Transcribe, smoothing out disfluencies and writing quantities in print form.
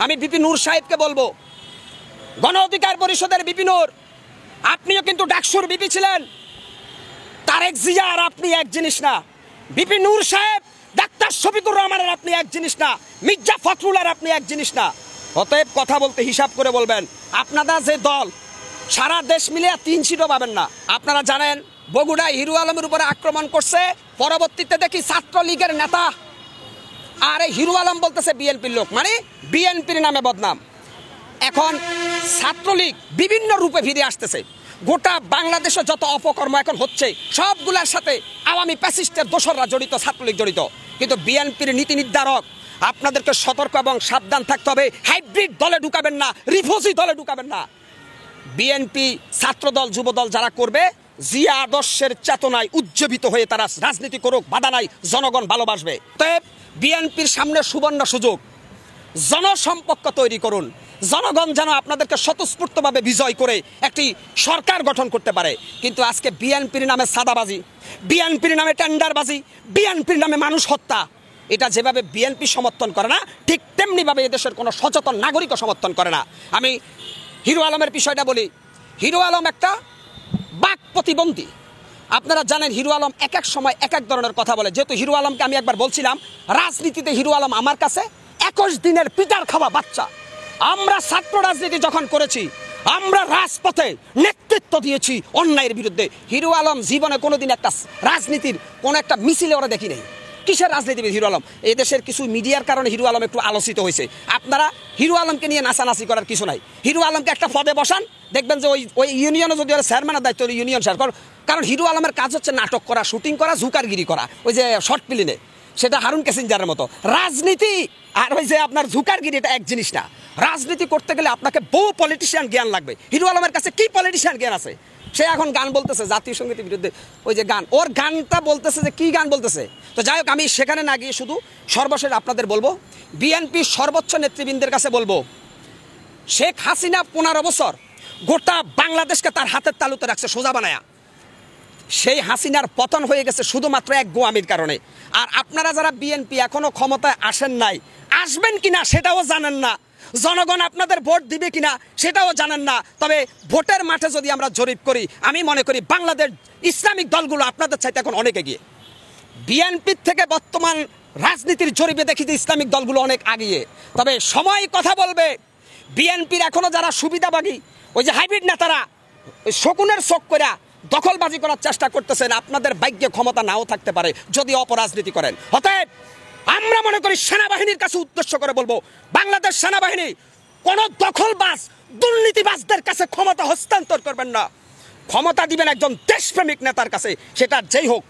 আমি বিপি নূর সাহেবকে বলবো, গণ অধিকার পরিষদের বিপি নূর, আপনিও কিন্তু ডাকসুর বিপি ছিলেন। তারেক জিয়া আর আপনি এক জিনিস না। বিপি নূর সাহেব, ডাক্তার শফিকুর রহমানের আপনি এক জিনিস না। মির্জা ফখরুল আর আপনি এক জিনিস না। অতএব কথা বলতে হিসাব করে বলবেন। আপনারা যে দল, সারা দেশ মিলিয়ে 3 সিটও পাবেন না। আপনারা জানেন বগুড়ায় হিরু আলমের উপরে আক্রমণ করছে, পরবর্তীতে দেখি ছাত্রলীগের নেতা, আর এই হিরু আলম বলতেছে বিএনপির লোক, মানে বিএনপির নামে বদনাম। এখন ছাত্রলীগ বিভিন্ন রূপে ফিরে আসতেছে। গোটা বাংলাদেশে যত অপকর্ম এখন হচ্ছে সবগুলোর সাথে আওয়ামী প্যাসিস্টের দোসররা জড়িত, ছাত্রলীগ জড়িত। কিন্তু বিএনপির নীতি নির্ধারক, আপনাদেরকে সতর্ক এবং সাবধান থাকতে হবে। হাইব্রিড দলে ঢুকাবেন না, রিফিউজি দলে ঢুকাবেন না। বিএনপি ছাত্রদল, যুবদল যারা করবে, জিয়া আদর্শের চেতনায় উজ্জীবিত হয়ে তারা রাজনীতি করুক, বাধা নাই, জনগণ ভালোবাসবে। তবে বিএনপির সামনে সুবর্ণ সুযোগ, জনসম্পর্ক তৈরি করুন। জনগণ যেন আপনাদেরকে স্বতঃস্ফূর্তভাবে বিজয় করে একটি সরকার গঠন করতে পারে। কিন্তু আজকে বিএনপির নামে সাদাবাজি, বিএনপির নামে টেন্ডারবাজি, বিএনপির নামে মানুষ হত্যা, এটা যেভাবে বিএনপি সমর্থন করে না, ঠিক তেমনিভাবে এদেশের কোনো সচেতন নাগরিকও সমর্থন করে না। আমি হিরু আলমের বিষয়টা বলি। হিরু আলম একটা বাক প্রতিবন্ধী। আপনারা জানেন হিরু আলম এক এক সময় এক এক ধরনের কথা বলে। যেহেতু হিরু আলমকে আমি একবার বলছিলাম, রাজনীতিতে হিরু আলম আমার কাছে 21 দিনের পিটার খাওয়া বাচ্চা। আমরা ছাত্র রাজনীতি যখন করেছি, আমরা রাজপথে নেতৃত্ব দিয়েছি অন্যায়ের বিরুদ্ধে। হিরু আলম জীবনে কোনোদিন একটা রাজনীতির কোনো একটা মিছিলে ওরা দেখি নেই। কিসের রাজনীতিবিদ হিরু আলম? এই দেশের কিছু মিডিয়ার কারণে হিরু আলম একটু আলোচিত হয়েছে। আপনারা হিরু আলমকে নিয়ে নাচানাচি করার কিছু নাই। হিরু আলমকে একটা পদে বসান, দেখবেন যে ওই ইউনিয়নে যদি ওরা চেয়ারম্যানের দায়িত্ব, ইউনিয়ন শেয়ার কর। কারণ হিরু আলমের কাজ হচ্ছে নাটক করা, শুটিং করা, ঝুকারগিরি করা, ওই যে শর্ট ফিল্মে, সেটা হারুন ক্যাসিঞ্জারের মতো। রাজনীতি আর ওই যে আপনার ঝুকারগিরি এটা এক জিনিস না। রাজনীতি করতে গেলে আপনাকে বহু পলিটিশিয়ান জ্ঞান লাগবে। হিরু আলমের কাছে কি পলিটিশিয়ান জ্ঞান আছে? সে এখন গান বলতেছে জাতীয় সঙ্গীতের বিরুদ্ধে, ওই যে গান, ওর গানটা বলতেছে যে কি গান বলতেছে। তো যাই হোক, আমি সেখানে না গিয়ে শুধু সর্বশেষ আপনাদের বলবো, বিএনপির সর্বোচ্চ নেতৃবৃন্দের কাছে বলবো, শেখ হাসিনা 15 বছর গোটা বাংলাদেশকে তার হাতের তালুতে রাখছে সোজা বানায়া। সেই হাসিনার পতন হয়ে গেছে শুধুমাত্র এক গোয়ামির কারণে। আর আপনারা যারা বিএনপি এখনো ক্ষমতায় আসেন নাই, আসবেন কিনা সেটাও জানেন না, জনগণ আপনাদের ভোট দিবে কিনা সেটাও জানেন না। তবে ভোটের মাঠে যদি আমরা জরিপ করি, আমি মনে করি বাংলাদেশ ইসলামিক দলগুলো আপনাদের চাইতে এখন অনেক এগিয়ে। বিএনপির থেকে বর্তমান রাজনীতির জরিপে দেখি যে ইসলামিক দলগুলো অনেক এগিয়ে। তবে সময় কথা বলবে। বিএনপির এখনো যারা সুবিধাবাদী, ওই যে হাইব্রিড নেতারা, ওই শকুনের চোখ করে দখলবাজি করার চেষ্টা করতেছেন, আপনাদের ভাগ্যে ক্ষমতা নাও থাকতে পারে যদি অপরাজনীতি করেন। অতএব আমরা মনে করি সেনাবাহিনীর কাছে উদ্দেশ্য করে বলবো, বাংলাদেশ সেনাবাহিনী কোন দখলবাজ, দুর্নীতিবাজদের কাছে ক্ষমতা হস্তান্তর করবেন না। ক্ষমতা দিবেন একজন দেশপ্রেমিক নেতার কাছে, সেটা যেই হোক।